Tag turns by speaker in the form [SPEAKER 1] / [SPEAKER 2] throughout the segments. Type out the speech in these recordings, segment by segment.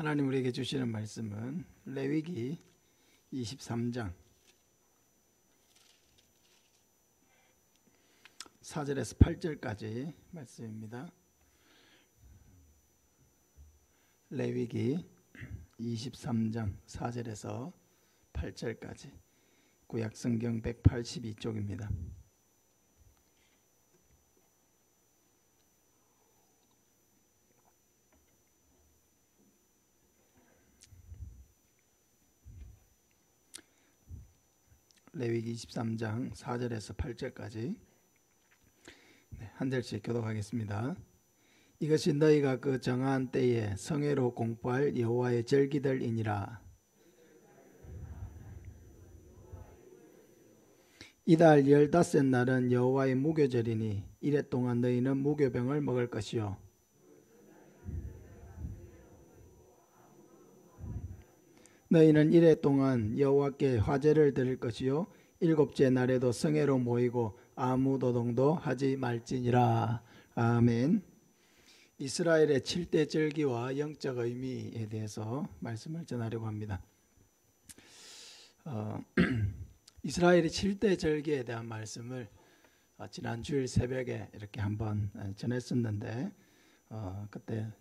[SPEAKER 1] 하나님 우리에게 주시는 말씀은 레위기 23장 4절에서 8절까지 말씀입니다. 레위기 23장 4절에서 8절까지 구약성경 182쪽입니다. 레위기 23장 4절에서 8절까지 한 절씩 교독하겠습니다. 이것이 너희가 그 정한 때에 성회로 공포할 여호와의 절기들이니라. 이달 15날은 여호와의 무교절이니 이래 동안 너희는 무교병을 먹을 것이요 너희는 이래 동안 여호와께 화제를 드릴 것이요 일곱째 날에도 성회로 모이고 아무 노동도 하지 말지니라. 아멘. 이스라엘의 7대 절기와 영적 의미에 대해서 말씀을 전하려고 합니다. 이스라엘의 7대 절기에 대한 말씀을 지난 주일 새벽에 이렇게 한번 전했었는데 그때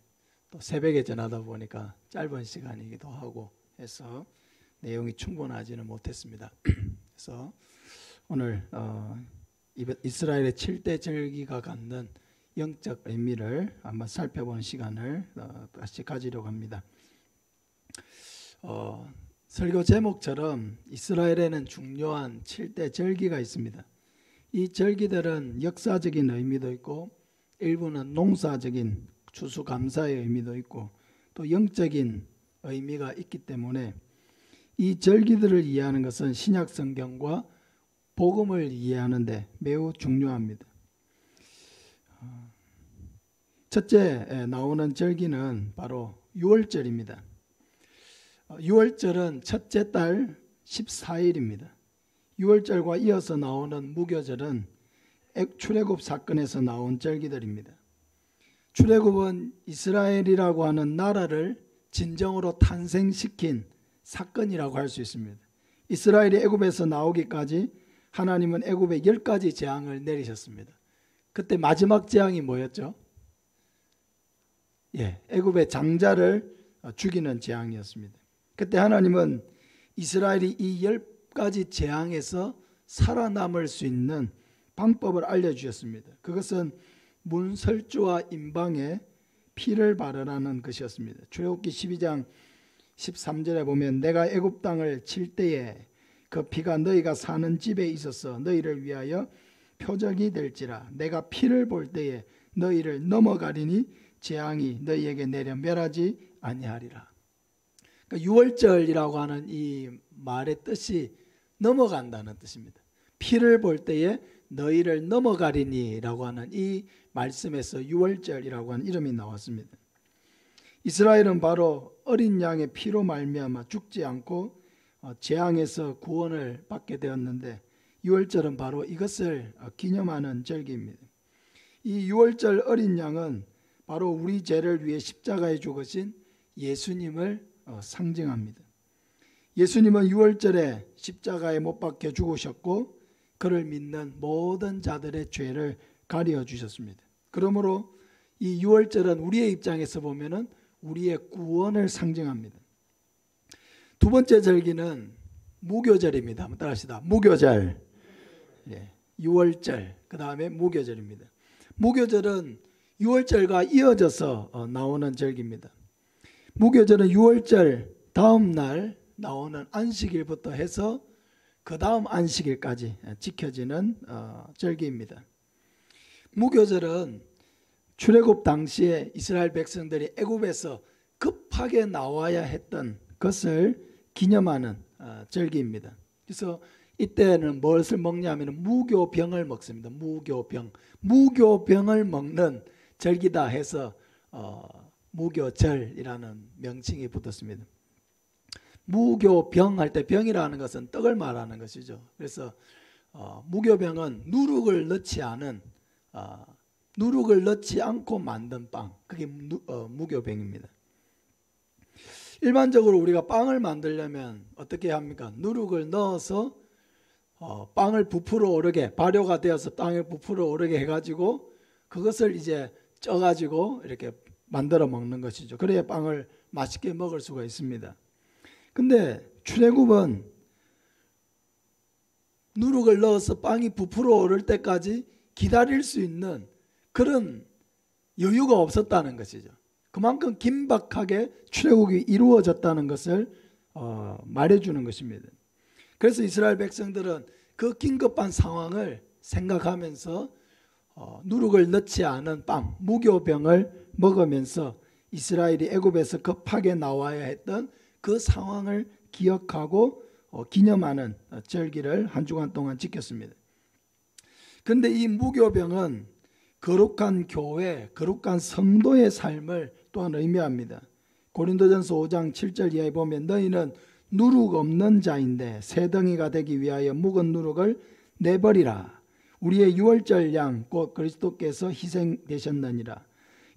[SPEAKER 1] 또 새벽에 전하다 보니까 짧은 시간이기도 하고 해서 내용이 충분하지는 못했습니다. 그래서 오늘 이스라엘의 7대 절기가 갖는 영적 의미를 한번 살펴보는 시간을 다시 가지려고 합니다. 설교 제목처럼 이스라엘에는 중요한 7대 절기가 있습니다. 이 절기들은 역사적인 의미도 있고 일부는 농사적인 추수감사의 의미도 있고 또 영적인 의미가 있기 때문에 이 절기들을 이해하는 것은 신약 성경과 복음을 이해하는 데 매우 중요합니다. 첫째 나오는 절기는 바로 유월절입니다. 유월절은 첫째 달 14일입니다. 유월절과 이어서 나오는 무교절은 출애굽 사건에서 나온 절기들입니다. 출애굽은 이스라엘이라고 하는 나라를 진정으로 탄생시킨 사건이라고 할 수 있습니다. 이스라엘이 애굽에서 나오기까지 하나님은 애굽에 10가지 재앙을 내리셨습니다. 그때 마지막 재앙이 뭐였죠? 애굽의 장자를 죽이는 재앙이었습니다. 그때 하나님은 이스라엘이 이 10가지 재앙에서 살아남을 수 있는 방법을 알려주셨습니다. 그것은 문설주와 임방에 피를 바르라는 것이었습니다. 출애굽기 12장 13절에 보면 내가 애굽 땅을 칠 때에 그 피가 너희가 사는 집에 있어서 너희를 위하여 표적이 될지라. 내가 피를 볼 때에 너희를 넘어가리니 재앙이 너희에게 내려 멸하지 아니하리라. 그러니까 유월절이라고 하는 이 말의 뜻이 넘어간다는 뜻입니다. 피를 볼 때에 너희를 넘어가리니 라고 하는 이 말씀에서 유월절이라고 하는 이름이 나왔습니다. 이스라엘은 바로 어린 양의 피로 말미암아 죽지 않고 재앙에서 구원을 받게 되었는데 유월절은 바로 이것을 기념하는 절기입니다. 이 유월절 어린 양은 바로 우리 죄를 위해 십자가에 죽으신 예수님을 상징합니다. 예수님은 유월절에 십자가에 못 박혀 죽으셨고 그를 믿는 모든 자들의 죄를 가려 주셨습니다. 그러므로 이 유월절은 우리의 입장에서 보면은 우리의 구원을 상징합니다. 두 번째 절기는 무교절입니다. 한번 따라합시다. 무교절. 유월절. 그 다음에 무교절입니다. 무교절은 유월절과 이어져서 나오는 절기입니다. 무교절은 유월절 다음 날 나오는 안식일부터 해서 그 다음 안식일까지 지켜지는 절기입니다. 무교절은 출애굽 당시에 이스라엘 백성들이 애굽에서 급하게 나와야 했던 것을 기념하는 절기입니다. 그래서 이때는 무엇을 먹냐면 무교병을 먹습니다. 무교병을 먹는 절기다 해서 무교절이라는 명칭이 붙었습니다. 무교병 할 때 병이라는 것은 떡을 말하는 것이죠. 그래서 무교병은 누룩을 넣지 않고 만든 빵, 그게 무교병입니다. 일반적으로 우리가 빵을 만들려면 어떻게 합니까? 누룩을 넣어서 빵을 부풀어 오르게, 발효가 되어서 빵을 부풀어 오르게 해가지고 그것을 이제 쪄가지고 이렇게 만들어 먹는 것이죠. 그래야 빵을 맛있게 먹을 수가 있습니다. 근데 출애굽은 누룩을 넣어서 빵이 부풀어 오를 때까지 기다릴 수 있는 그런 여유가 없었다는 것이죠. 그만큼 긴박하게 출애굽이 이루어졌다는 것을 말해주는 것입니다. 그래서 이스라엘 백성들은 그 긴급한 상황을 생각하면서 누룩을 넣지 않은 빵, 무교병을 먹으면서 이스라엘이 애굽에서 급하게 나와야 했던 그 상황을 기억하고 기념하는 절기를 한 주간 동안 지켰습니다. 그런데 이 무교병은 거룩한 교회, 거룩한 성도의 삶을 또한 의미합니다. 고린도전서 5장 7절 이하에 보면 너희는 누룩 없는 자인데 새 덩이가 되기 위하여 묵은 누룩을 내버리라. 우리의 유월절 양 곧 그리스도께서 희생되셨느니라.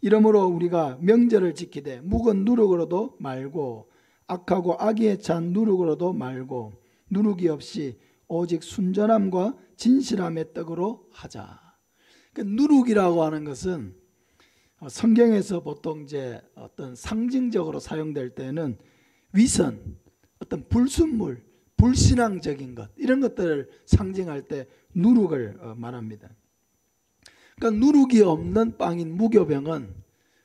[SPEAKER 1] 이러므로 우리가 명절을 지키되 묵은 누룩으로도 말고 악하고 악의에 찬 누룩으로도 말고 누룩이 없이 오직 순전함과 진실함의 떡으로 하자. 그러니까 누룩이라고 하는 것은 성경에서 보통 이제 어떤 상징적으로 사용될 때는 위선, 어떤 불순물, 불신앙적인 것 이런 것들을 상징할 때 누룩을 말합니다. 그러니까 누룩이 없는 빵인 무교병은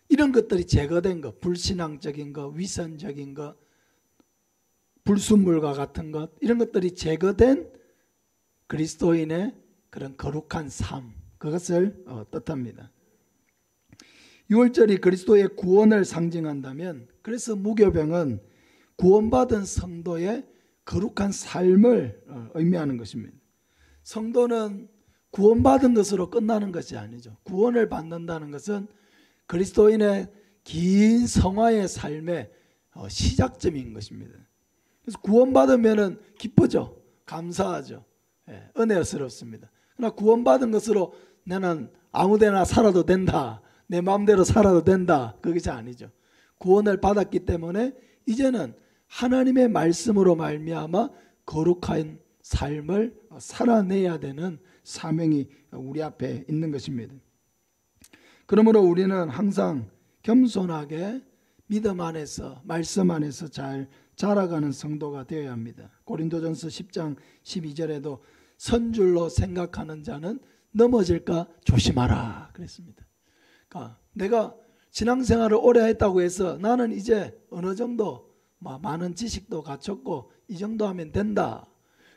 [SPEAKER 1] 이런 것들이 제거된 것, 불신앙적인 것, 위선적인 것, 불순물과 같은 것 이런 것들이 제거된 그리스도인의 그런 거룩한 삶 그것을 뜻합니다. 유월절이 그리스도의 구원을 상징한다면 그래서 무교병은 구원받은 성도의 거룩한 삶을 의미하는 것입니다. 성도는 구원받은 것으로 끝나는 것이 아니죠. 구원을 받는다는 것은 그리스도인의 긴 성화의 삶의 시작점인 것입니다. 그래서 구원받으면 기쁘죠. 감사하죠. 은혜스럽습니다. 그러나 구원받은 것으로 나는 아무데나 살아도 된다. 내 마음대로 살아도 된다. 그것이 아니죠. 구원을 받았기 때문에 이제는 하나님의 말씀으로 말미암아 거룩한 삶을 살아내야 되는 사명이 우리 앞에 있는 것입니다. 그러므로 우리는 항상 겸손하게 믿음 안에서 말씀 안에서 잘 자라가는 성도가 되어야 합니다. 고린도전서 10장 12절에도 선줄로 생각하는 자는 넘어질까 조심하라 그랬습니다. 그러니까 내가 신앙생활을 오래 했다고 해서 나는 이제 어느 정도 많은 지식도 갖췄고 이 정도 하면 된다.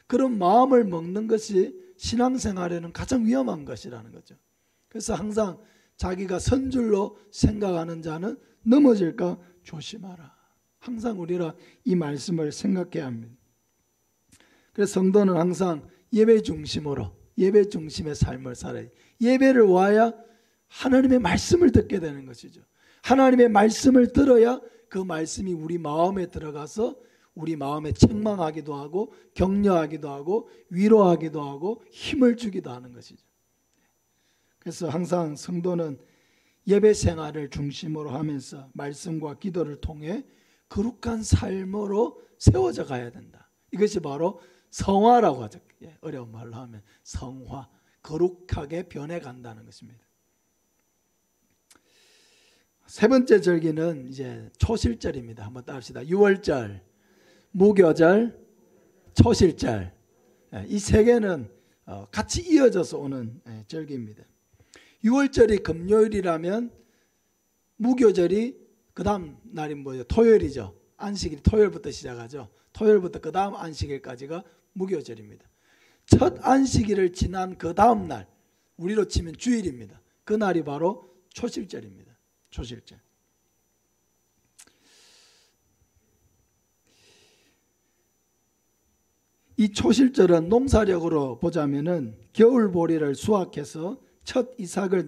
[SPEAKER 1] 그런 마음을 먹는 것이 신앙생활에는 가장 위험한 것이라는 거죠. 그래서 항상 자기가 선줄로 생각하는 자는 넘어질까 조심하라. 항상 우리가 이 말씀을 생각해야 합니다. 그래서 성도는 항상 예배 중심으로 예배 중심의 삶을 살아야 예배를 와야 하나님의 말씀을 듣게 되는 것이죠. 하나님의 말씀을 들어야 그 말씀이 우리 마음에 들어가서 우리 마음에 책망하기도 하고 격려하기도 하고 위로하기도 하고 힘을 주기도 하는 것이죠. 그래서 항상 성도는 예배 생활을 중심으로 하면서 말씀과 기도를 통해 거룩한 삶으로 세워져 가야 된다. 이것이 바로 성화라고 하죠. 어려운 말로 하면 성화, 거룩하게 변해간다는 것입니다. 세 번째 절기는 이제 초실절입니다. 한번 따릅시다. 유월절, 무교절, 초실절. 이 세 개는 같이 이어져서 오는 절기입니다. 유월절이 금요일이라면 무교절이 그 다음 날이 뭐죠? 토요일이죠. 안식일 토요일부터 시작하죠. 토요일부터 그 다음 안식일까지가 무교절입니다. 첫 안식일을 지난 그 다음 날 우리로 치면 주일입니다. 그 날이 바로 초실절입니다. 초실절. 이 초실절은 농사력으로 보자면은 겨울보리를 수확해서 첫 이삭을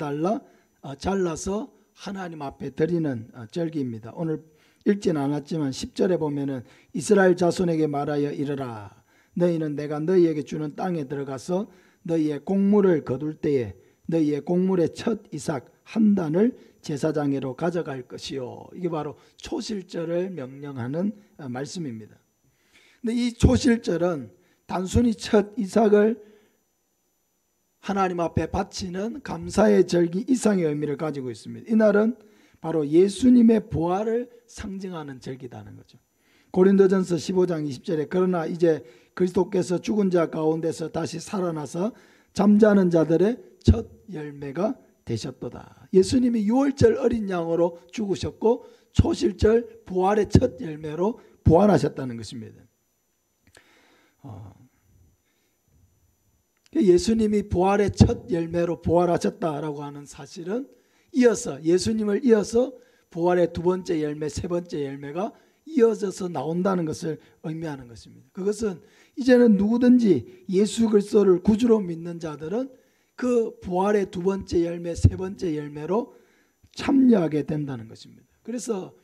[SPEAKER 1] 잘라서 하나님 앞에 드리는 절기입니다. 오늘 읽지는 않았지만 10절에 보면은 이스라엘 자손에게 말하여 이르라. 너희는 내가 너희에게 주는 땅에 들어가서 너희의 곡물을 거둘 때에 너희의 곡물의 첫 이삭 한 단을 제사장에로 가져갈 것이요. 이게 바로 초실절을 명령하는 말씀입니다. 근데 이 초실절은 단순히 첫 이삭을 하나님 앞에 바치는 감사의 절기 이상의 의미를 가지고 있습니다. 이날은 바로 예수님의 부활을 상징하는 절기다는 거죠. 고린도전서 15장 20절에 그러나 이제 그리스도께서 죽은 자 가운데서 다시 살아나서 잠자는 자들의 첫 열매가 되셨도다. 예수님이 유월절 어린 양으로 죽으셨고 초실절 부활의 첫 열매로 부활하셨다는 것입니다. 예수님이 부활의 첫 열매로 부활하셨다라고 하는 사실은 예수님을 이어서 부활의 두 번째 열매, 세 번째 열매가 이어져서 나온다는 것을 의미하는 것입니다. 그것은 이제는 누구든지 예수 그리스도를 구주로 믿는 자들은 그 부활의 두 번째 열매, 세 번째 열매로 참여하게 된다는 것입니다. 그래서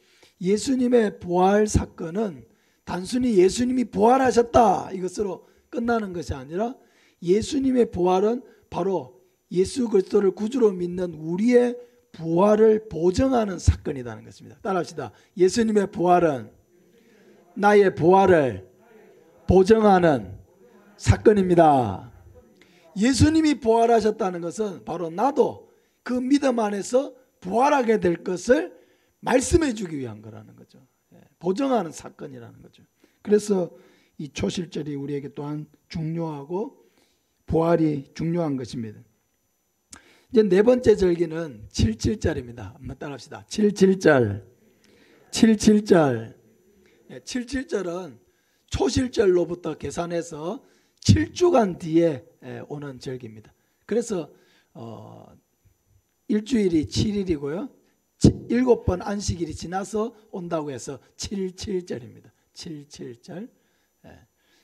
[SPEAKER 1] 예수님의 부활 사건은 단순히 예수님이 부활하셨다 이것으로 끝나는 것이 아니라 예수님의 부활은 바로 예수 그리스도를 구주로 믿는 우리의 부활을 보증하는 사건이라는 것입니다. 따라합시다. 예수님의 부활은 나의 부활을 보증하는 사건입니다. 예수님이 부활하셨다는 것은 바로 나도 그 믿음 안에서 부활하게 될 것을 말씀해 주기 위한 거라는 거죠. 보증하는 사건이라는 거죠. 그래서 이 초실절이 우리에게 또한 중요하고 부활이 중요한 것입니다. 이제 네 번째 절기는 77절입니다. 한번 따라합시다. 77절. 77절. 77절은 초실절로부터 계산해서 7주간 뒤에 오는 절기입니다. 그래서 일주일이 7일이고요. 7번 안식일이 지나서 온다고 해서 77절입니다. 77절.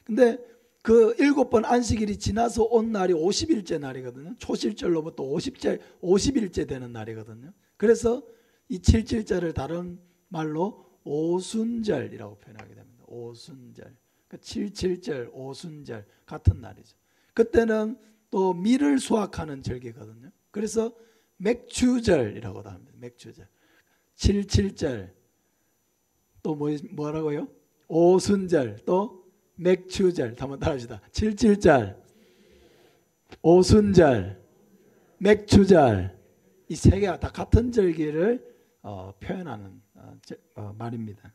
[SPEAKER 1] 근데 그 7번 안식일이 지나서 온 날이 50일째 날이거든요. 초실절로부터 50일째 되는 날이거든요. 그래서 이 77절을 다른 말로 오순절이라고 표현하게 됩니다. 오순절. 77절, 오순절 같은 날이죠. 그때는 또 밀을 수확하는 절기거든요. 그래서 맥추절이라고도 합니다. 맥추절. 77절 또 뭐라고요? 오순절 또 맥추절. 한번 따라합시다. 77절, 오순절, 맥추절 이 세 개가 다 같은 절기를 표현하는 말입니다.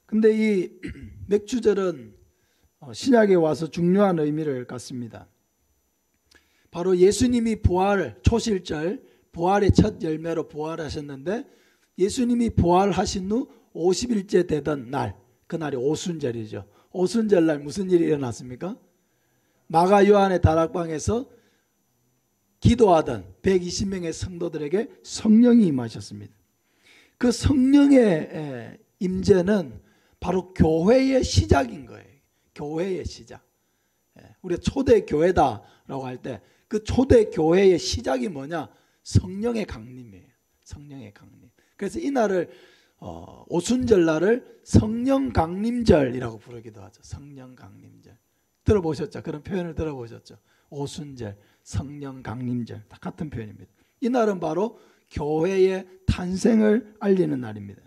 [SPEAKER 1] 근데 이 맥추절은 신약에 와서 중요한 의미를 갖습니다. 바로 예수님이 초실절, 부활의 첫 열매로 부활하셨는데 예수님이 부활하신 후 50일째 되던 날, 그날이 오순절이죠. 오순절날 무슨 일이 일어났습니까? 마가 요한의 다락방에서 기도하던 120명의 성도들에게 성령이 임하셨습니다. 그 성령의 임재는 바로 교회의 시작인 거예요. 교회의 시작. 우리가 초대교회다라고 할 때 그 초대교회의 시작이 뭐냐? 성령의 강림이에요. 성령의 강림. 그래서 이날을 오순절날을 성령강림절이라고 부르기도 하죠. 성령강림절. 들어보셨죠? 그런 표현을 들어보셨죠? 오순절, 성령강림절 다 같은 표현입니다. 이날은 바로 교회의 탄생을 알리는 날입니다.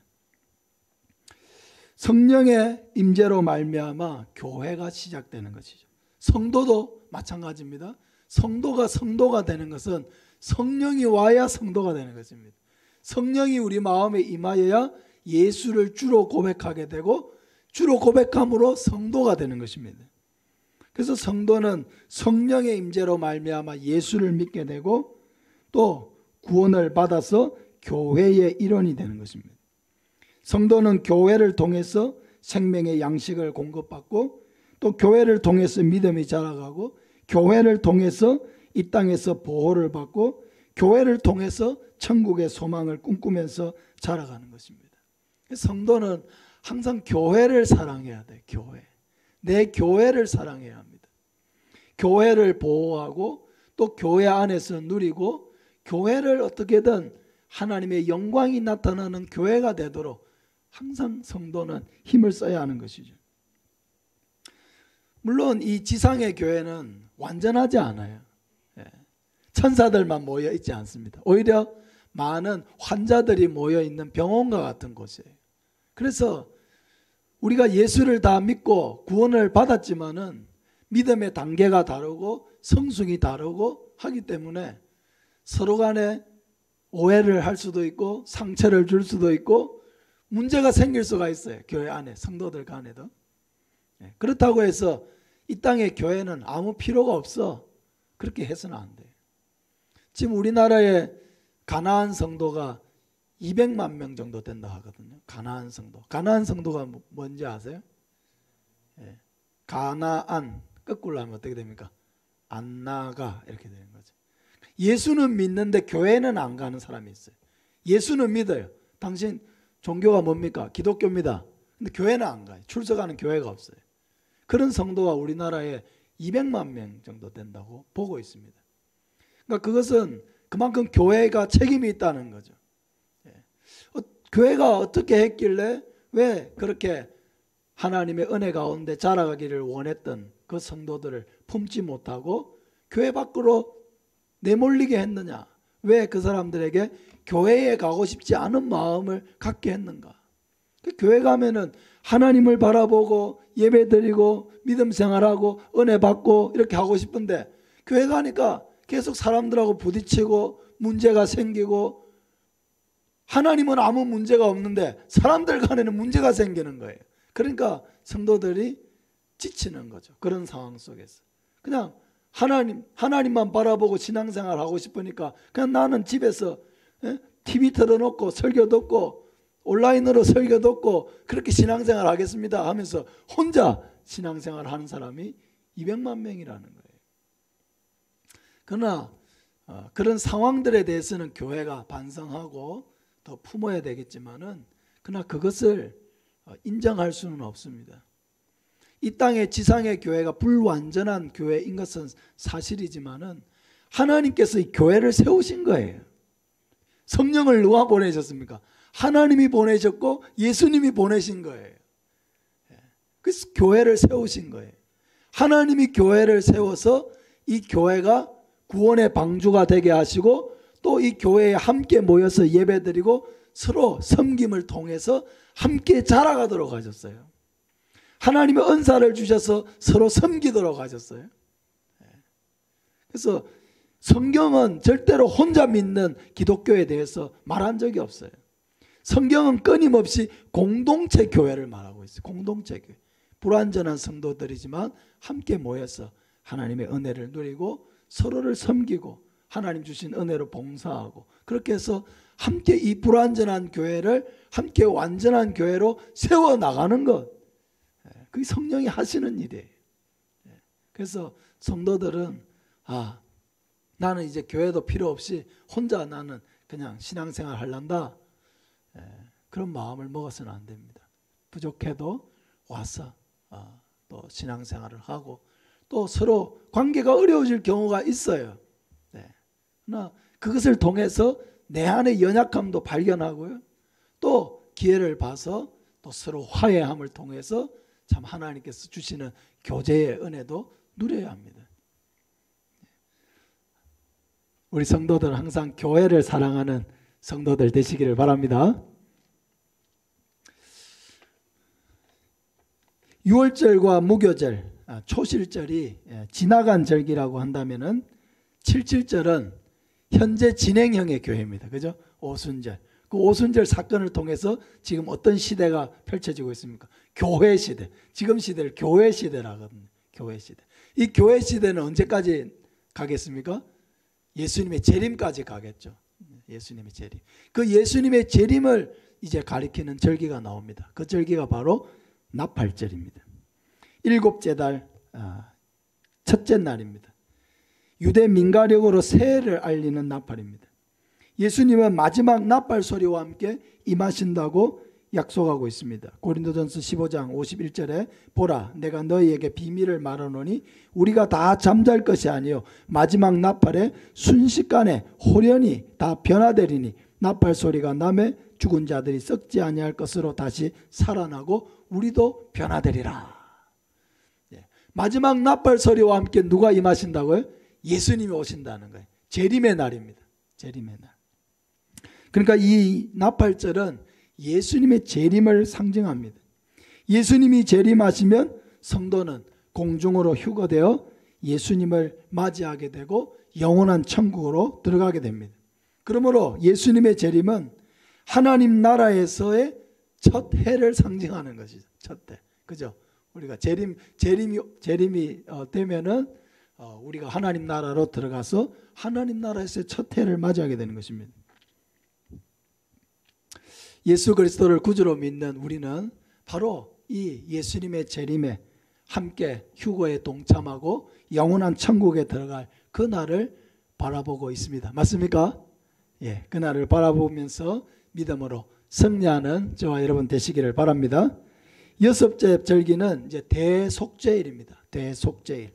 [SPEAKER 1] 성령의 임재로 말미암아 교회가 시작되는 것이죠. 성도도 마찬가지입니다. 성도가 되는 것은 성령이 와야 성도가 되는 것입니다. 성령이 우리 마음에 임하여야 예수를 주로 고백하게 되고 주로 고백함으로 성도가 되는 것입니다. 그래서 성도는 성령의 임재로 말미암아 예수를 믿게 되고 또 구원을 받아서 교회의 일원이 되는 것입니다. 성도는 교회를 통해서 생명의 양식을 공급받고 또 교회를 통해서 믿음이 자라가고 교회를 통해서 이 땅에서 보호를 받고 교회를 통해서 천국의 소망을 꿈꾸면서 자라가는 것입니다. 성도는 항상 교회를 사랑해야 돼. 내 교회를 사랑해야 합니다. 교회를 보호하고 또 교회 안에서 누리고 교회를 어떻게든 하나님의 영광이 나타나는 교회가 되도록 항상 성도는 힘을 써야 하는 것이죠. 물론 이 지상의 교회는 완전하지 않아요. 천사들만 모여 있지 않습니다. 오히려 많은 환자들이 모여 있는 병원과 같은 곳이에요. 그래서 우리가 예수를 다 믿고 구원을 받았지만은 믿음의 단계가 다르고 성숙이 다르고 하기 때문에 서로 간에 오해를 할 수도 있고 상처를 줄 수도 있고 문제가 생길 수가 있어요. 교회 안에, 성도들 간에도. 그렇다고 해서 이 땅의 교회는 아무 필요가 없어, 그렇게 해서는 안 돼요. 지금 우리나라에 가나안 성도가 200만 명 정도 된다 하거든요. 가나안 성도. 가나안 성도가 뭔지 아세요? 가나안 거꾸로 하면 어떻게 됩니까? 안 나가, 이렇게 되는 거죠. 예수는 믿는데 교회는 안 가는 사람이 있어요. 예수는 믿어요. 당신 종교가 뭡니까? 기독교입니다. 근데 교회는 안 가요. 출석하는 교회가 없어요. 그런 성도가 우리나라에 200만 명 정도 된다고 보고 있습니다. 그러니까 그것은 그만큼 교회가 책임이 있다는 거죠. 교회가 어떻게 했길래 왜 그렇게 하나님의 은혜 가운데 자라가기를 원했던 그 성도들을 품지 못하고 교회 밖으로 내몰리게 했느냐? 왜 그 사람들에게 교회에 가고 싶지 않은 마음을 갖게 했는가? 교회 가면은 하나님을 바라보고 예배드리고 믿음 생활하고 은혜 받고 이렇게 하고 싶은데 교회 가니까 계속 사람들하고 부딪히고 문제가 생기고, 하나님은 아무 문제가 없는데 사람들 간에는 문제가 생기는 거예요. 그러니까 성도들이 지치는 거죠. 그런 상황 속에서 그냥 하나님만 바라보고 신앙생활 하고 싶으니까 그냥 나는 집에서 TV 틀어놓고 설교 듣고 온라인으로 설교 듣고 그렇게 신앙생활 하겠습니다 하면서 혼자 신앙생활 하는 사람이 200만 명이라는 거예요. 그러나 그런 상황들에 대해서는 교회가 반성하고 더 품어야 되겠지만은, 그러나 그것을 인정할 수는 없습니다. 이 땅의 지상의 교회가 불완전한 교회인 것은 사실이지만은 하나님께서 이 교회를 세우신 거예요. 성령을 누가 보내셨습니까? 하나님이 보내셨고 예수님이 보내신 거예요. 그래서 교회를 세우신 거예요. 하나님이 교회를 세워서 이 교회가 구원의 방주가 되게 하시고 또 이 교회에 함께 모여서 예배드리고 서로 섬김을 통해서 함께 자라가도록 하셨어요. 하나님의 은사를 주셔서 서로 섬기도록 하셨어요. 그래서 성경은 절대로 혼자 믿는 기독교에 대해서 말한 적이 없어요. 성경은 끊임없이 공동체 교회를 말하고 있어요. 공동체 교회. 불완전한 성도들이지만 함께 모여서 하나님의 은혜를 누리고 서로를 섬기고 하나님 주신 은혜로 봉사하고, 그렇게 해서 함께 이 불완전한 교회를 함께 완전한 교회로 세워나가는 것, 그게 성령이 하시는 일이에요. 그래서 성도들은 나는 이제 교회도 필요 없이 혼자 나는 그냥 신앙생활 하란다, 그런 마음을 먹어서는 안 됩니다. 부족해도 와서 또 신앙생활을 하고, 또 서로 관계가 어려워질 경우가 있어요. 그러나 그것을 통해서 내 안의 연약함도 발견하고요, 또 기회를 봐서 또 서로 화해함을 통해서 참 하나님께서 주시는 교제의 은혜도 누려야 합니다. 우리 성도들은 항상 교회를 사랑하는 성도들 되시기를 바랍니다. 6월절과 무교절, 초실절이 지나간 절기라고 한다면은 77절은 현재 진행형의 교회입니다. 그죠? 오순절. 그 오순절 사건을 통해서 지금 어떤 시대가 펼쳐지고 있습니까? 교회 시대. 지금 시대를 교회 시대라 하거든요. 교회 시대. 이 교회 시대는 언제까지 가겠습니까? 예수님의 재림까지 가겠죠. 예수님의 재림. 그 예수님의 재림을 이제 가리키는 절기가 나옵니다. 그 절기가 바로 나팔절입니다. 일곱째 달 첫째 날입니다. 유대 민가력으로 새해를 알리는 나팔입니다. 예수님은 마지막 나팔 소리와 함께 임하신다고 약속하고 있습니다. 고린도전서 15장 51절에 보라 내가 너희에게 비밀을 말하노니 우리가 다 잠잘 것이 아니요 마지막 나팔에 순식간에 호련히 다 변화되리니 나팔 소리가 나매 죽은 자들이 썩지 아니할 것으로 다시 살아나고 우리도 변화되리라. 마지막 나팔 소리와 함께 누가 임하신다고요? 예수님이 오신다는 거예요. 재림의 날입니다. 재림의 날. 그러니까 이 나팔절은 예수님의 재림을 상징합니다. 예수님이 재림하시면 성도는 공중으로 휴거되어 예수님을 맞이하게 되고 영원한 천국으로 들어가게 됩니다. 그러므로 예수님의 재림은 하나님 나라에서의 첫 해를 상징하는 것이죠. 첫 해. 그죠? 우리가 재림이 되면은 우리가 하나님 나라로 들어가서 하나님 나라에서의 첫 해를 맞이하게 되는 것입니다. 예수 그리스도를 구주로 믿는 우리는 바로 이 예수님의 재림에 함께 휴거에 동참하고 영원한 천국에 들어갈 그 날을 바라보고 있습니다. 맞습니까? 예, 그 날을 바라보면서 믿음으로 승리하는 저와 여러분 되시기를 바랍니다. 여섯째 절기는 이제 대속죄일입니다. 대속죄일.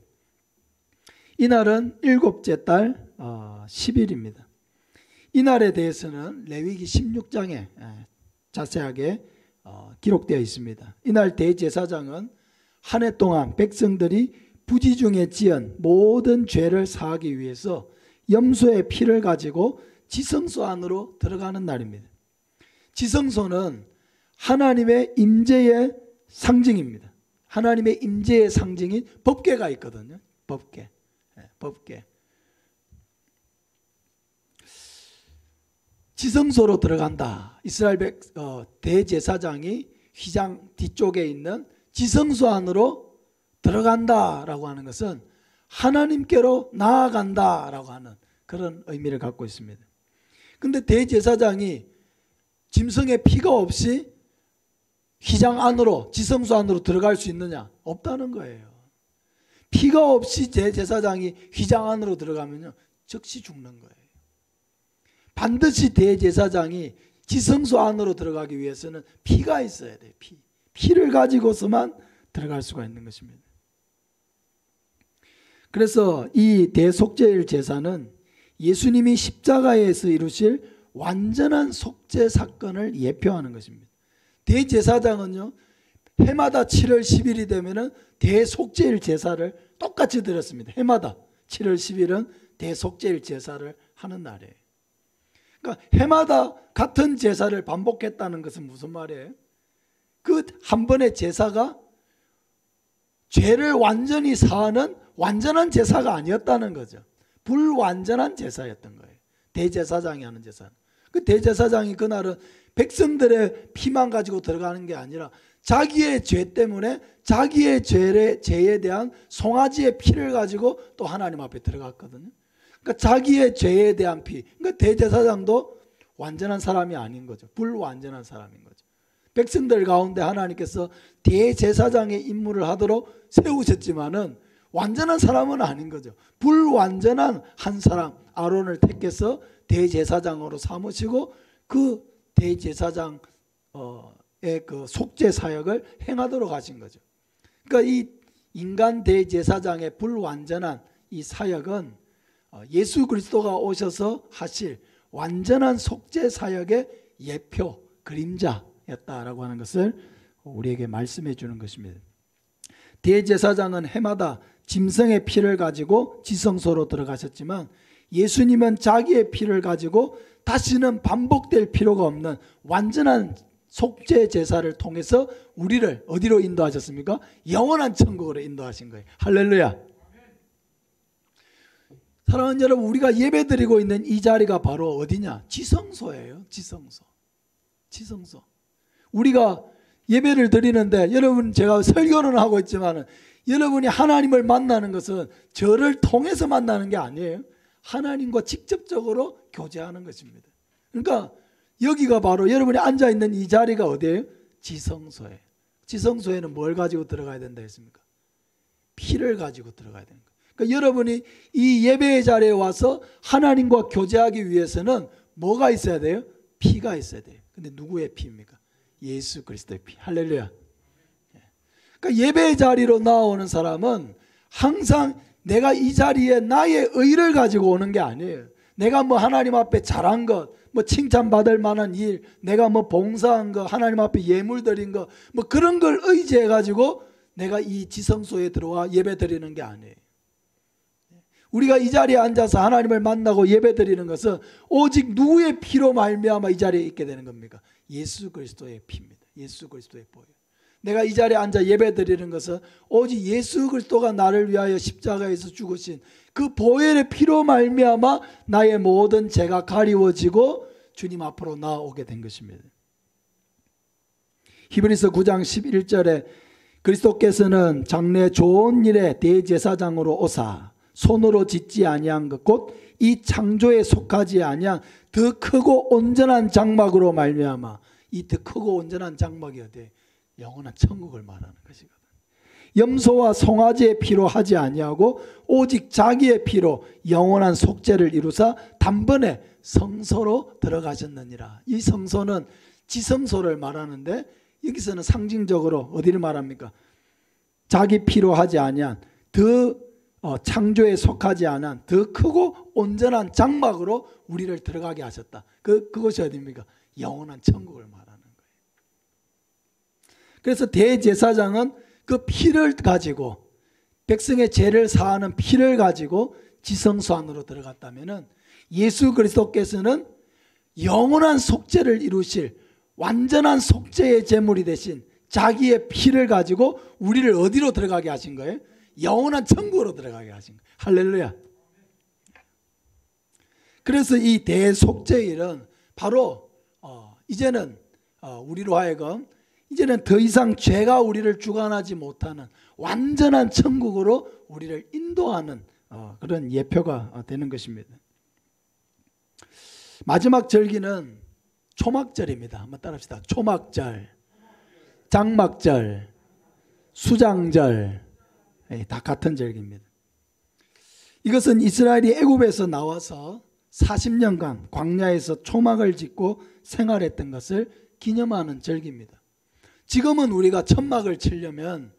[SPEAKER 1] 이 날은 일곱째 달 10일입니다. 이 날에 대해서는 레위기 16장에 자세하게 기록되어 있습니다. 이날 대제사장은 한 해 동안 백성들이 부지 중에 지은 모든 죄를 사하기 위해서 염소의 피를 가지고 지성소 안으로 들어가는 날입니다. 지성소는 하나님의 임재의 상징입니다. 하나님의 임재의 상징인 법궤가 있거든요. 법궤. 법궤. 지성소로 들어간다. 이스라엘 대제사장이 휘장 뒤쪽에 있는 지성소 안으로 들어간다라고 하는 것은 하나님께로 나아간다라고 하는 그런 의미를 갖고 있습니다. 그런데 대제사장이 짐승의 피가 없이 휘장 안으로 지성소 안으로 들어갈 수 있느냐? 없다는 거예요. 피가 없이 대제사장이 휘장 안으로 들어가면요 즉시 죽는 거예요. 반드시 대제사장이 지성소 안으로 들어가기 위해서는 피가 있어야 돼요. 피를 가지고서만 들어갈 수가 있는 것입니다. 그래서 이 대속죄일 제사는 예수님이 십자가에서 이루실 완전한 속죄 사건을 예표하는 것입니다. 대제사장은요 해마다 7월 10일이 되면은 대속죄일 제사를 똑같이 드렸습니다. 해마다 7월 10일은 대속죄일 제사를 하는 날이에요. 그러니까 해마다 같은 제사를 반복했다는 것은 무슨 말이에요? 그 한 번의 제사가 죄를 완전히 사하는 완전한 제사가 아니었다는 거죠. 불완전한 제사였던 거예요. 대제사장이 하는 제사는. 그 대제사장이 그날은 백성들의 피만 가지고 들어가는 게 아니라 자기의 죄 때문에 자기의 죄에 대한 송아지의 피를 가지고 또 하나님 앞에 들어갔거든요. 그러니까 자기의 죄에 대한 피. 그러니까 대제사장도 완전한 사람이 아닌 거죠. 불완전한 사람인 거죠. 백성들 가운데 하나님께서 대제사장의 임무를 하도록 세우셨지만은 완전한 사람은 아닌 거죠. 불완전한 한 사람 아론을 택해서 대제사장으로 삼으시고 그 대제사장의 그 속죄 사역을 행하도록 하신 거죠. 그러니까 이 인간 대제사장의 불완전한 이 사역은 예수 그리스도가 오셔서 하실 완전한 속죄 사역의 예표, 그림자였다라고 하는 것을 우리에게 말씀해 주는 것입니다. 대제사장은 해마다 짐승의 피를 가지고 지성소로 들어가셨지만 예수님은 자기의 피를 가지고 다시는 반복될 필요가 없는 완전한 속죄 제사를 통해서 우리를 어디로 인도하셨습니까? 영원한 천국으로 인도하신 거예요. 할렐루야. 사랑하는 여러분, 우리가 예배드리고 있는 이 자리가 바로 어디냐? 지성소예요. 지성소. 지성소. 우리가 예배를 드리는데 여러분, 제가 설교는 하고 있지만 여러분이 하나님을 만나는 것은 저를 통해서 만나는 게 아니에요. 하나님과 직접적으로 교제하는 것입니다. 그러니까 여기가 바로 여러분이 앉아있는 이 자리가 어디예요? 지성소예요. 지성소에는 뭘 가지고 들어가야 된다 했습니까? 피를 가지고 들어가야 되는 거예요. 그러니까 여러분이 이 예배의 자리에 와서 하나님과 교제하기 위해서는 뭐가 있어야 돼요? 피가 있어야 돼요. 근데 누구의 피입니까? 예수 그리스도의 피. 할렐루야. 그러니까 예배의 자리로 나오는 사람은 항상 내가 이 자리에 나의 의를 가지고 오는 게 아니에요. 내가 뭐 하나님 앞에 잘한 것, 뭐 칭찬받을 만한 일, 내가 뭐 봉사한 것, 하나님 앞에 예물 드린 것, 뭐 그런 걸 의지해 가지고 내가 이 지성소에 들어와 예배 드리는 게 아니에요. 우리가 이 자리에 앉아서 하나님을 만나고 예배 드리는 것은 오직 누구의 피로 말미암아 이 자리에 있게 되는 겁니까? 예수 그리스도의 피입니다. 예수 그리스도의 보혈. 내가 이 자리에 앉아 예배 드리는 것은 오직 예수 그리스도가 나를 위하여 십자가에서 죽으신 그 보혈의 피로 말미암아 나의 모든 죄가 가리워지고 주님 앞으로 나아오게 된 것입니다. 히브리서 9장 11절에 그리스도께서는 장래 좋은 일에 대제사장으로 오사 손으로 짓지 아니한 것 곧 이 창조에 속하지 아니한 더 크고 온전한 장막으로 말미암아 이 더 크고 온전한 장막이 어디 영원한 천국을 말하는 것이거든. 염소와 송아지의 피로 하지 아니하고 오직 자기의 피로 영원한 속죄를 이루사 단번에 성소로 들어가셨느니라. 이 성소는 지성소를 말하는데 여기서는 상징적으로 어디를 말합니까? 자기 피로 하지 아니한 더 창조에 속하지 않은 더 크고 온전한 장막으로 우리를 들어가게 하셨다. 그것이 어디입니까? 영원한 천국을 말하는 거예요. 그래서 대제사장은 그 피를 가지고 백성의 죄를 사하는 피를 가지고 지성소 안으로 들어갔다면 예수 그리스도께서는 영원한 속죄를 이루실 완전한 속죄의 제물이 되신 자기의 피를 가지고 우리를 어디로 들어가게 하신 거예요? 영원한 천국으로 들어가게 하신 거예요. 할렐루야. 그래서 이 대속죄일은 바로 이제는 우리로 하여금 이제는 더 이상 죄가 우리를 주관하지 못하는 완전한 천국으로 우리를 인도하는 그런 예표가 되는 것입니다. 마지막 절기는 초막절입니다. 한번 따라합시다. 초막절, 장막절, 수장절, 다 같은 절기입니다. 이것은 이스라엘이 애굽에서 나와서 40년간 광야에서 초막을 짓고 생활했던 것을 기념하는 절기입니다. 지금은 우리가 천막을 치려면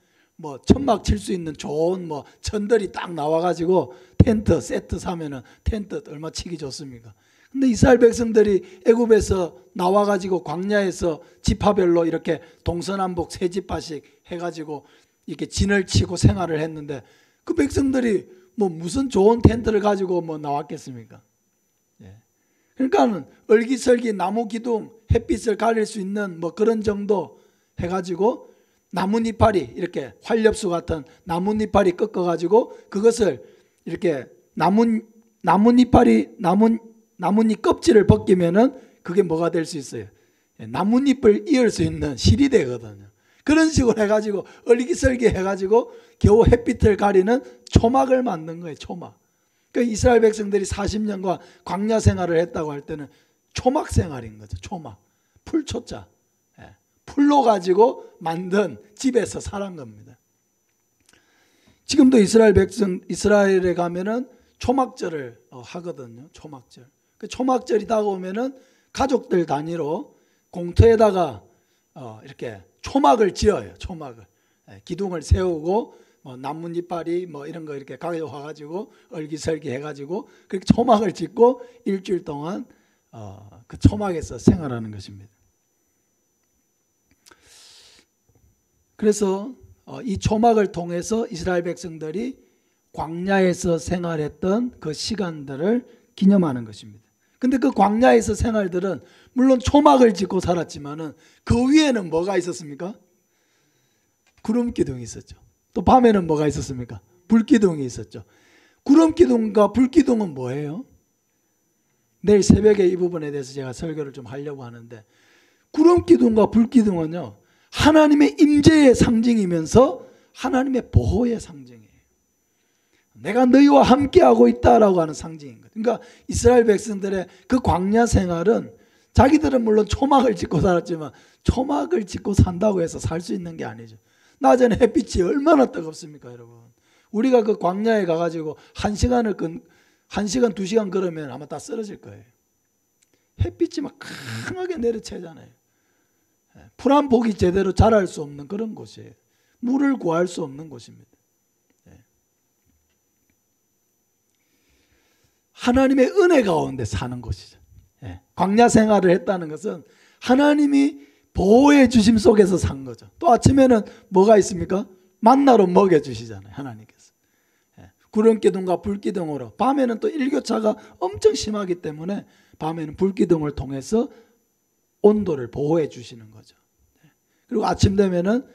[SPEAKER 1] 천막 칠 수 있는 좋은 천들이 딱 나와가지고 텐트 세트 사면은 텐트 얼마 치기 좋습니까? 근데 이스라엘 백성들이 애굽에서 나와가지고 광야에서 지파별로 이렇게 동서남북 세 지파씩 해가지고 이렇게 진을 치고 생활을 했는데 그 백성들이 무슨 좋은 텐트를 가지고 나왔겠습니까? 그러니까 얼기설기 나무 기둥 햇빛을 가릴 수 있는 그런 정도 해가지고 나뭇잎파리 이렇게 활엽수 같은 나뭇잎파리 꺾어가지고 그것을 이렇게 나뭇잎 껍질을 벗기면은 그게 뭐가 될 수 있어요? 나뭇잎을 이을 수 있는 실이 되거든요. 그런 식으로 해가지고 얼기설기 해가지고 겨우 햇빛을 가리는 초막을 만든 거예요. 초막. 그러니까 이스라엘 백성들이 40년간 광야 생활을 했다고 할 때는 초막 생활인 거죠. 초막. 풀초자. 풀로 가지고 만든 집에서 살은 겁니다. 지금도 이스라엘에 가면은 초막절을 하거든요. 초막절. 그 초막절이 다가오면은 가족들 단위로 공터에다가 이렇게 초막을 지어요. 초막을. 기둥을 세우고 나뭇잎파리 이런 거 이렇게 가져와가지고 얼기설기 해가지고 그렇게 초막을 짓고 일주일 동안 그 초막에서 생활하는 것입니다. 그래서 이 초막을 통해서 이스라엘 백성들이 광야에서 생활했던 그 시간들을 기념하는 것입니다. 근데 그 광야에서 생활들은 물론 초막을 짓고 살았지만은 그 위에는 뭐가 있었습니까? 구름기둥이 있었죠. 또 밤에는 뭐가 있었습니까? 불기둥이 있었죠. 구름기둥과 불기둥은 뭐예요? 내일 새벽에 이 부분에 대해서 제가 설교를 좀 하려고 하는데 구름기둥과 불기둥은요 하나님의 임재의 상징이면서 하나님의 보호의 상징이에요. 내가 너희와 함께하고 있다라고 하는 상징인 거예요. 그러니까 이스라엘 백성들의 그 광야 생활은 자기들은 물론 초막을 짓고 살았지만 초막을 짓고 산다고 해서 살 수 있는 게 아니죠. 낮에는 햇빛이 얼마나 뜨겁습니까 여러분. 우리가 그 광야에 가가지고 1시간 2시간 걸으면 아마 다 쓰러질 거예요. 햇빛이 막 강하게 내려채잖아요. 풀 한 폭이 제대로 자랄 수 없는 그런 곳이에요. 물을 구할 수 없는 곳입니다. 하나님의 은혜 가운데 사는 곳이죠. 광야 생활을 했다는 것은 하나님이 보호해 주심 속에서 산 거죠. 또 아침에는 뭐가 있습니까? 만나로 먹여주시잖아요. 하나님께서. 구름기둥과 불기둥으로. 밤에는 또 일교차가 엄청 심하기 때문에 밤에는 불기둥을 통해서 온도를 보호해 주시는 거죠. 그리고 아침 되면은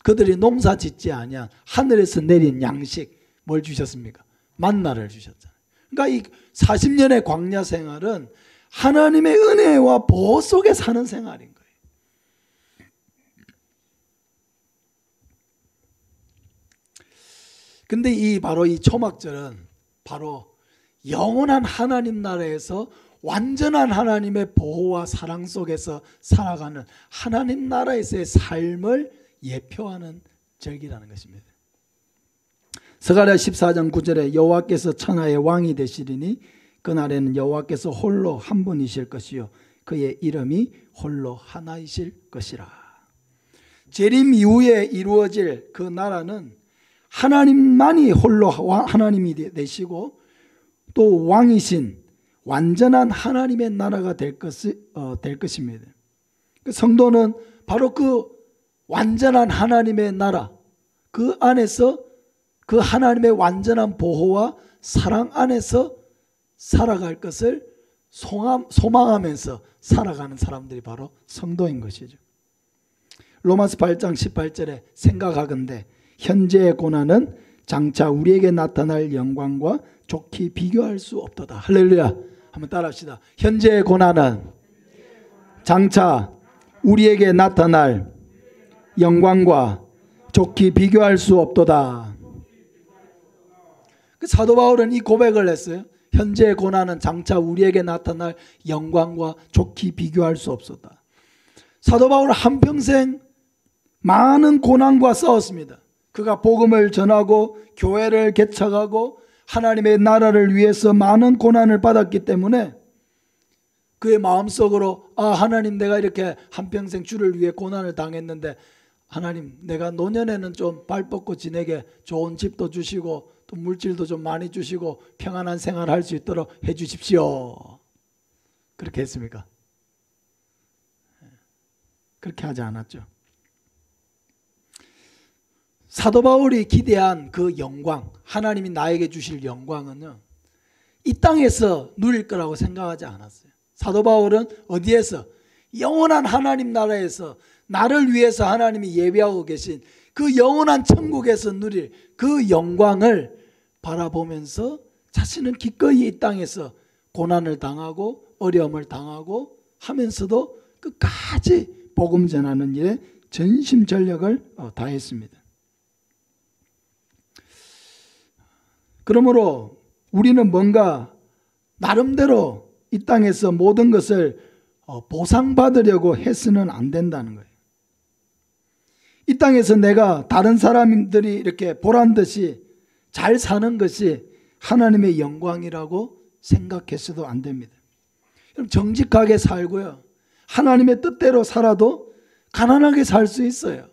[SPEAKER 1] 그들이 농사 짓지 아니한 하늘에서 내린 양식 뭘 주셨습니까? 만나를 주셨잖아요. 그러니까 이 40년의 광야 생활은 하나님의 은혜와 보호 속에 사는 생활인 거예요. 근데 바로 이 초막절은 바로 영원한 하나님 나라에서 완전한 하나님의 보호와 사랑 속에서 살아가는 하나님 나라에서의 삶을 예표하는 절기라는 것입니다. 스가랴 14장 9절에 여호와께서 천하의 왕이 되시리니 그날에는 여호와께서 홀로 한 분이실 것이요 그의 이름이 홀로 하나이실 것이라. 재림 이후에 이루어질 그 나라는 하나님만이 홀로 하나님이 되시고 또 왕이신 완전한 하나님의 나라가 될 것입니다. 성도는 바로 그 완전한 하나님의 나라, 그 안에서 그 하나님의 완전한 보호와 사랑 안에서 살아갈 것을 소망하면서 살아가는 사람들이 바로 성도인 것이죠. 로마서 8장 18절에 생각하건대 현재의 고난은 장차 우리에게 나타날 영광과 좋게 비교할 수 없도다. 할렐루야. 한번 따라합시다. 현재의 고난은 장차 우리에게 나타날 영광과 좋게 비교할 수 없도다. 그 사도 바울은 이 고백을 했어요. 현재의 고난은 장차 우리에게 나타날 영광과 좋게 비교할 수 없었다. 사도 바울은 한평생 많은 고난과 싸웠습니다. 그가 복음을 전하고 교회를 개척하고 하나님의 나라를 위해서 많은 고난을 받았기 때문에 그의 마음속으로 하나님 내가 이렇게 한평생 주를 위해 고난을 당했는데 하나님 내가 노년에는 좀 발 뻗고 지내게 좋은 집도 주시고 또 물질도 좀 많이 주시고 평안한 생활을 할 수 있도록 해 주십시오. 그렇게 했습니까? 그렇게 하지 않았죠. 사도 바울이 기대한 그 영광, 하나님이 나에게 주실 영광은요, 이 땅에서 누릴 거라고 생각하지 않았어요. 사도 바울은 어디에서? 영원한 하나님 나라에서 나를 위해서 하나님이 예비하고 계신 그 영원한 천국에서 누릴 그 영광을 바라보면서 자신은 기꺼이 이 땅에서 고난을 당하고 어려움을 당하고 하면서도 끝까지 복음 전하는 일에 전심전력을 다했습니다. 그러므로 우리는 뭔가 나름대로 이 땅에서 모든 것을 보상받으려고 해서는 안 된다는 거예요. 이 땅에서 내가 다른 사람들이 이렇게 보란 듯이 잘 사는 것이 하나님의 영광이라고 생각해서도 안 됩니다. 정직하게 살고요. 하나님의 뜻대로 살아도 가난하게 살 수 있어요.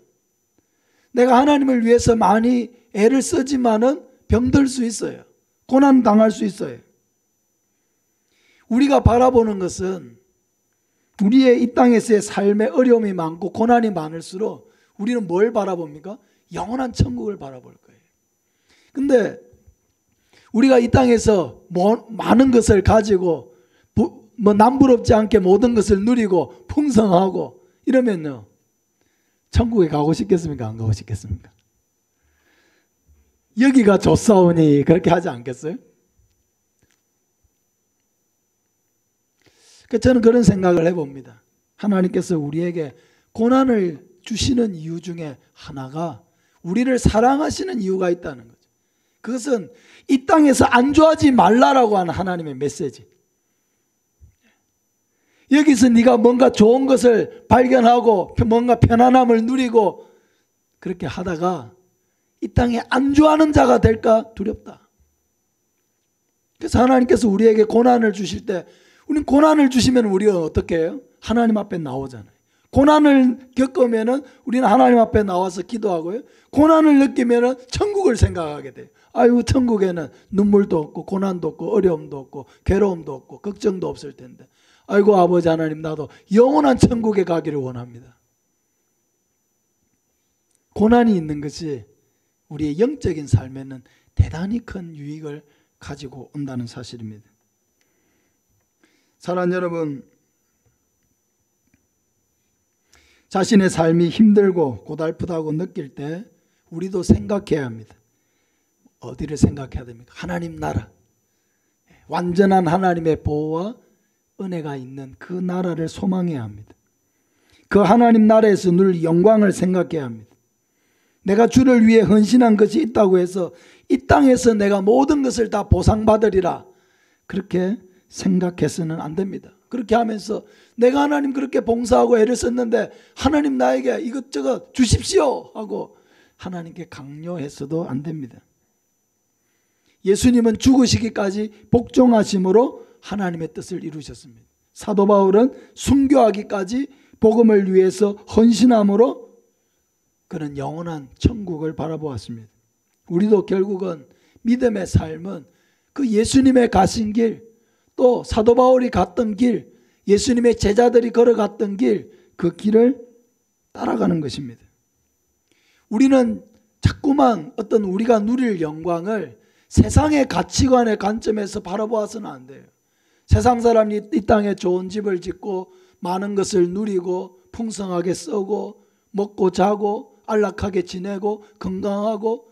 [SPEAKER 1] 내가 하나님을 위해서 많이 애를 쓰지만은 병들 수 있어요. 고난 당할 수 있어요. 우리가 바라보는 것은 우리의 이 땅에서의 삶에 어려움이 많고 고난이 많을수록 우리는 뭘 바라봅니까? 영원한 천국을 바라볼 거예요. 근데 우리가 이 땅에서 많은 것을 가지고 남부럽지 않게 모든 것을 누리고 풍성하고 이러면요, 천국에 가고 싶겠습니까? 안 가고 싶겠습니까? 여기가 좋사오니 그렇게 하지 않겠어요? 저는 그런 생각을 해봅니다. 하나님께서 우리에게 고난을 주시는 이유 중에 하나가 우리를 사랑하시는 이유가 있다는 거죠. 그것은 이 땅에서 안주하지 말라라고 하는 하나님의 메시지. 여기서 네가 뭔가 좋은 것을 발견하고 뭔가 편안함을 누리고 그렇게 하다가 이 땅에 안주하는 자가 될까 두렵다. 그래서 하나님께서 우리에게 고난을 주실 때 우리는 고난을 주시면 우리가 어떻게 해요? 하나님 앞에 나오잖아요. 고난을 겪으면 우리는 하나님 앞에 나와서 기도하고요. 고난을 느끼면 천국을 생각하게 돼요. 아이고 천국에는 눈물도 없고 고난도 없고 어려움도 없고 괴로움도 없고 걱정도 없을 텐데 아이고 아버지 하나님 나도 영원한 천국에 가기를 원합니다. 고난이 있는 것이 우리의 영적인 삶에는 대단히 큰 유익을 가지고 온다는 사실입니다. 사랑하는 여러분, 자신의 삶이 힘들고 고달프다고 느낄 때 우리도 생각해야 합니다. 어디를 생각해야 됩니까? 하나님 나라, 완전한 하나님의 보호와 은혜가 있는 그 나라를 소망해야 합니다. 그 하나님 나라에서 늘 영광을 생각해야 합니다. 내가 주를 위해 헌신한 것이 있다고 해서 이 땅에서 내가 모든 것을 다 보상받으리라, 그렇게 생각해서는 안 됩니다. 그렇게 하면서 내가 하나님 그렇게 봉사하고 애를 썼는데 하나님 나에게 이것저것 주십시오 하고 하나님께 강요해서도 안 됩니다. 예수님은 죽으시기까지 복종하심으로 하나님의 뜻을 이루셨습니다. 사도 바울은 순교하기까지 복음을 위해서 헌신함으로 그는 영원한 천국을 바라보았습니다. 우리도 결국은 믿음의 삶은 그 예수님의 가신 길, 또 사도 바울이 갔던 길, 예수님의 제자들이 걸어갔던 길, 그 길을 따라가는 것입니다. 우리는 자꾸만 어떤 우리가 누릴 영광을 세상의 가치관의 관점에서 바라보아서는 안 돼요. 세상 사람이 이 땅에 좋은 집을 짓고 많은 것을 누리고 풍성하게 쓰고 먹고 자고 안락하게 지내고 건강하고,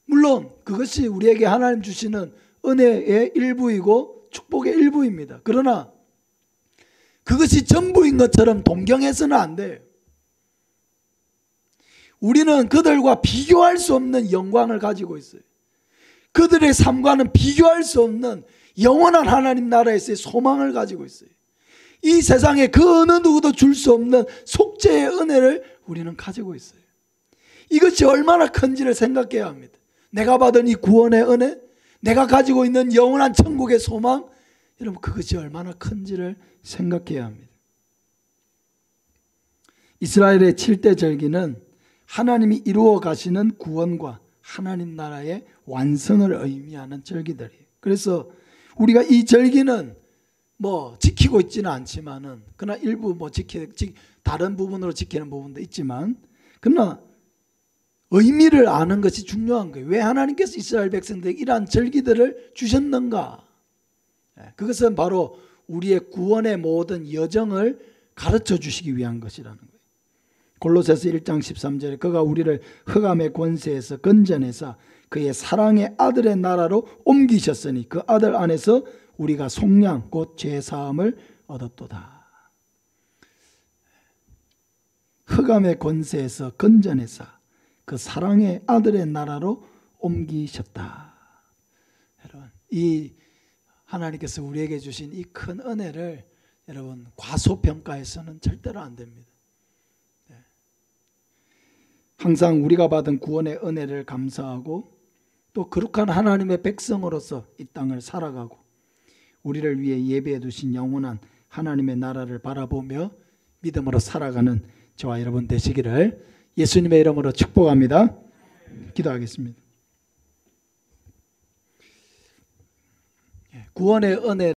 [SPEAKER 1] 물론 그것이 우리에게 하나님 주시는 은혜의 일부이고 축복의 일부입니다. 그러나 그것이 전부인 것처럼 동경해서는 안 돼요. 우리는 그들과 비교할 수 없는 영광을 가지고 있어요. 그들의 삶과는 비교할 수 없는 영원한 하나님 나라에서의 소망을 가지고 있어요. 이 세상에 그 어느 누구도 줄 수 없는 속죄의 은혜를 우리는 가지고 있어요. 이것이 얼마나 큰지를 생각해야 합니다. 내가 받은 이 구원의 은혜, 내가 가지고 있는 영원한 천국의 소망, 여러분 그것이 얼마나 큰지를 생각해야 합니다. 이스라엘의 7대 절기는 하나님이 이루어 가시는 구원과 하나님 나라의 완성을 의미하는 절기들이에요. 그래서 우리가 이 절기는 지키고 있지는 않지만은, 그러나 일부 다른 부분으로 지키는 부분도 있지만, 그러나 의미를 아는 것이 중요한 거예요. 왜 하나님께서 이스라엘 백성들에게 이러한 절기들을 주셨는가? 그것은 바로 우리의 구원의 모든 여정을 가르쳐 주시기 위한 것이라는 거예요. 골로새서 1장 13절에 그가 우리를 흑암의 권세에서 건져내사 그의 사랑의 아들의 나라로 옮기셨으니 그 아들 안에서 우리가 속량 곧 죄사함을 얻었도다. 흑암의 권세에서 건져내사 그 사랑의 아들의 나라로 옮기셨다. 여러분, 이 하나님께서 우리에게 주신 이 큰 은혜를 여러분 과소평가해서는 절대로 안 됩니다. 항상 우리가 받은 구원의 은혜를 감사하고 또 거룩한 하나님의 백성으로서 이 땅을 살아가고 우리를 위해 예배해 두신 영원한 하나님의 나라를 바라보며 믿음으로 살아가는 저와 여러분 되시기를 예수님의 이름으로 축복합니다. 기도하겠습니다. 구원의 은혜